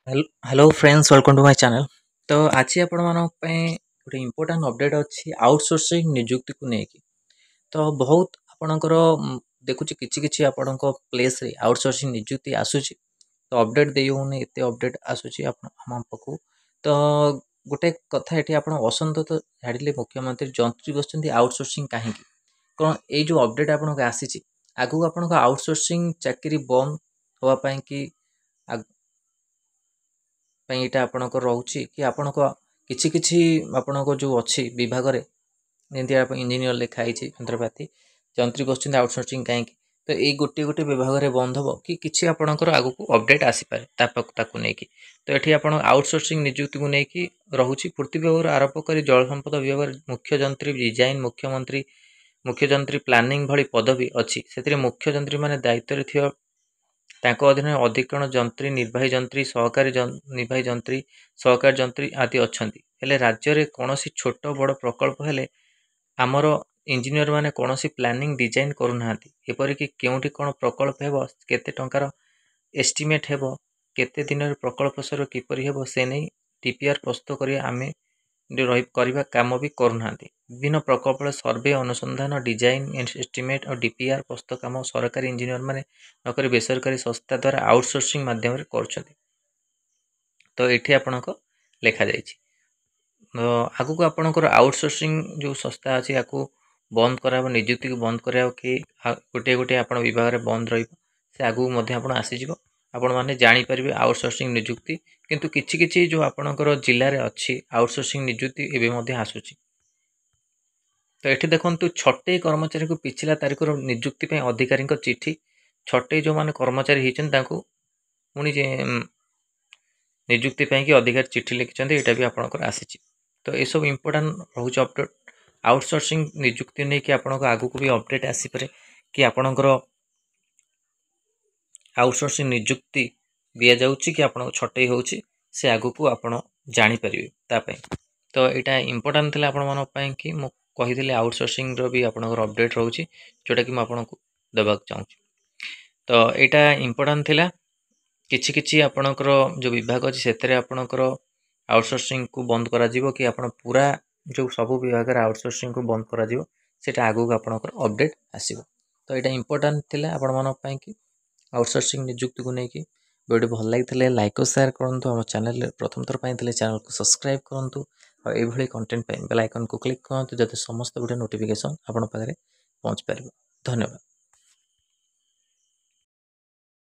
Hello friends, welcome to my channel. तो आज आपण मानक पई गोटे इंपोर्टेंट अपडेट अछि आउटसोर्सिंग नियुक्ति को नेकी। तो बहुत आपणकर देखुची किछि किछि आपणक प्लेस रे आउटसोर्सिंग नियुक्ति आसुची। तो अपडेट देई होने एते अपडेट आसुची हम पकू। तो गोटे कथा एठी आपण असंत तो झाडिले मुख्यमंत्री जंत्री बसचंती आउटसोर्सिंग काहे की कोन ए जो अपडेट आपणक आसीची आगु आपणक आउटसोर्सिंग चाकरी बंद होवा पई की ପାଇଁ ଏଇଟା ଆପଣଙ୍କର ରହୁଛି କି ଆପଣଙ୍କ କିଛି କିଛି ଆପଣଙ୍କ ଯେଉଁ ଅଛି ବିଭାଗରେ ଯେମିତି ଆପଣ ଇଞ୍ଜିନିୟର ଲେଖା ହେଇଛି ଯନ୍ତ୍ରପାତି ଯନ୍ତ୍ରୀ ବସୁଛନ୍ତି ଆଉଟସୋର୍ସିଂ କାହିଁକି ତ ଏଇ ଗୋଟିଏ ଗୋଟିଏ ବିଭାଗରେ ବନ୍ଦ ହେବ କି କିଛି ଆପଣଙ୍କର ଆଗକୁ ଅପଡେଟ୍ ଆସିପାରେ ତାକୁ ନେଇକି। ତ ଏଠି ଆପଣ ଆଉଟସୋର୍ସିଂ ନିଯୁକ୍ତିକୁ ନେଇକି ରହୁଛି ପୂର୍ତ୍ତି ବିଭାଗରୁ ଆରମ୍ଭ କରି ଜଳ ସମ୍ପଦ ବିଭାଗରେ ମୁଖ୍ୟ ଯନ୍ତ୍ରୀ ଡିଜାଇନ ମୁଖ୍ୟ ଯନ୍ତ୍ରୀ ପ୍ଲାନିଂ ଭଳି ପଦବୀ ଅଛି। ସେଥିରେ ମୁଖ୍ୟ ଯନ୍ତ୍ରୀ ମାନେ ଦାୟିତ୍ୱରେ ଥିବା ତାଙ୍କ ଅଧୀନରେ ଅଧିକରଣ ଯନ୍ତ୍ରୀ ନିର୍ବାହୀ ଯନ୍ତ୍ରୀ ନିର୍ବାହୀ ଯନ୍ତ୍ରୀ ସହକାରୀ ଯନ୍ତ୍ରୀ ଆଦି ଅଛନ୍ତି। ହେଲେ ରାଜ୍ୟରେ କୌଣସି ଛୋଟ ବଡ଼ ପ୍ରକଳ୍ପ ହେଲେ ଆମର ଇଞ୍ଜିନିୟର ମାନେ କୌଣସି ପ୍ଲାନିଂ ଡିଜାଇନ କରୁନାହାନ୍ତି। ଏପରିକି କେଉଁଠି କ'ଣ ପ୍ରକଳ୍ପ ହେବ, କେତେ ଟଙ୍କାର ଏଷ୍ଟିମେଟ୍ ହେବ, କେତେ ଦିନରେ ପ୍ରକଳ୍ପ ସରିବ, କିପରି ହେବ ସେ ନେଇ ଟିପିଆର୍ ପ୍ରସ୍ତୁତ କରିବା କାମ ବି କରୁନାହାନ୍ତି। ବିଭିନ୍ନ ପ୍ରକଳ୍ପରେ ସର୍ଭେ ଅନୁସନ୍ଧାନ ଡିଜାଇନ ଏଷ୍ଟିମେଟ୍ ଓ ଡିପିଆର୍ ପ୍ରସ୍ତୁତ କାମ ସରକାରୀ ଇଞ୍ଜିନିୟର ମାନେ ନକରି ବେସରକାରୀ ସଂସ୍ଥା ଦ୍ୱାରା ଆଉଟସୋର୍ସିଂ ମାଧ୍ୟମରେ କରୁଛନ୍ତି। ତ ଏଠି ଆପଣଙ୍କ ଲେଖାଯାଇଛି ଆଗକୁ ଆପଣଙ୍କର ଆଉଟସୋର୍ସିଂ ଯେଉଁ ସଂସ୍ଥା ଅଛି ୟାକୁ ବନ୍ଦ କରାହେବ, ନିଯୁକ୍ତିକୁ ବନ୍ଦ କରାହେବ କି ଗୋଟିଏ ଗୋଟିଏ ଆପଣ ବିଭାଗରେ ବନ୍ଦ ରହିବ ସେ ଆଗକୁ ମଧ୍ୟ ଆପଣ ଆସିଯିବ। ଆପଣମାନେ ଜାଣିପାରିବେ ଆଉଟସୋର୍ସିଂ ନିଯୁକ୍ତି। କିନ୍ତୁ କିଛି କିଛି ଯେଉଁ ଆପଣଙ୍କର ଜିଲ୍ଲାରେ ଅଛି ଆଉଟସୋର୍ସିଂ ନିଯୁକ୍ତି ଏବେ ମଧ୍ୟ ଆସୁଛି। ତ ଏଠି ଦେଖନ୍ତୁ ଛଟେଇ କର୍ମଚାରୀଙ୍କୁ ପିଛିଲା ତାରିଖର ନିଯୁକ୍ତି ପାଇଁ ଅଧିକାରୀଙ୍କ ଚିଠି। ଛଟେଇ ଯେଉଁମାନେ କର୍ମଚାରୀ ହେଇଛନ୍ତି ତାଙ୍କୁ ପୁଣି ନିଯୁକ୍ତି ପାଇଁକି ଅଧିକାରୀ ଚିଠି ଲେଖିଛନ୍ତି, ଏଇଟା ବି ଆପଣଙ୍କର ଆସିଛି। ତ ଏସବୁ ଇମ୍ପୋର୍ଟାଣ୍ଟ ରହୁଛି ଅପଡେଟ୍ ଆଉଟସୋର୍ସିଂ ନିଯୁକ୍ତି ନେଇକି ଆପଣଙ୍କ ଆଗକୁ ବି ଅପଡେଟ୍ ଆସିପାରେ କି ଆପଣଙ୍କର ଆଉଟସୋର୍ସିଂ ନିଯୁକ୍ତି ଦିଆଯାଉଛି କି ଆପଣଙ୍କ ଛଟେଇ ହେଉଛି ସେ ଆଗକୁ ଆପଣ ଜାଣିପାରିବେ ତା ପାଇଁ। ତ ଏଇଟା ଇମ୍ପୋର୍ଟାଣ୍ଟ ଥିଲା ଆପଣମାନଙ୍କ ପାଇଁ କି ମୁଁ କହିଥିଲି ଆଉଟସୋର୍ସିଂର ବି ଆପଣଙ୍କର ଅପଡେଟ୍ ରହୁଛି ଯେଉଁଟାକି ମୁଁ ଆପଣଙ୍କୁ ଦେବାକୁ ଚାହୁଁଛି। ତ ଏଇଟା ଇମ୍ପୋର୍ଟାଣ୍ଟ ଥିଲା। କିଛି କିଛି ଆପଣଙ୍କର ଯେଉଁ ବିଭାଗ ଅଛି ସେଥିରେ ଆପଣଙ୍କର ଆଉଟସୋର୍ସିଂକୁ ବନ୍ଦ କରାଯିବ କି ଆପଣ ପୁରା ଯେଉଁ ସବୁ ବିଭାଗରେ ଆଉଟସୋର୍ସିଂକୁ ବନ୍ଦ କରାଯିବ ସେଇଟା ଆଗକୁ ଆପଣଙ୍କର ଅପଡେଟ୍ ଆସିବ। ତ ଏଇଟା ଇମ୍ପୋର୍ଟାଣ୍ଟ ଥିଲା ଆପଣମାନଙ୍କ ପାଇଁ କି ଆଉଟସୋର୍ସିଂ ନିଯୁକ୍ତିକୁ ନେଇକି। ଭିଡ଼ିଓ ଭଲ ଲାଗିଥିଲେ ଲାଇକ୍ ଓ ସେୟାର କରନ୍ତୁ। ଆମ ଚ୍ୟାନେଲରେ ପ୍ରଥମ ଥର ପାଇଁ ଥିଲେ ଚ୍ୟାନେଲକୁ ସବସ୍କ୍ରାଇବ୍ କରନ୍ତୁ ଆଉ ଏଇଭଳି କଣ୍ଟେଣ୍ଟ ପାଇଁ ବେଲ୍ ଆଇକନ୍କୁ କ୍ଲିକ୍ କରନ୍ତୁ, ଯାতে ସମସ୍ତ ଭିଡ଼ିଓ ନୋଟିଫିକେସନ୍ ଆପଣଙ୍କ ପାଖରେ ପହଞ୍ଚିପାରିବ। ଧନ୍ୟବାଦ।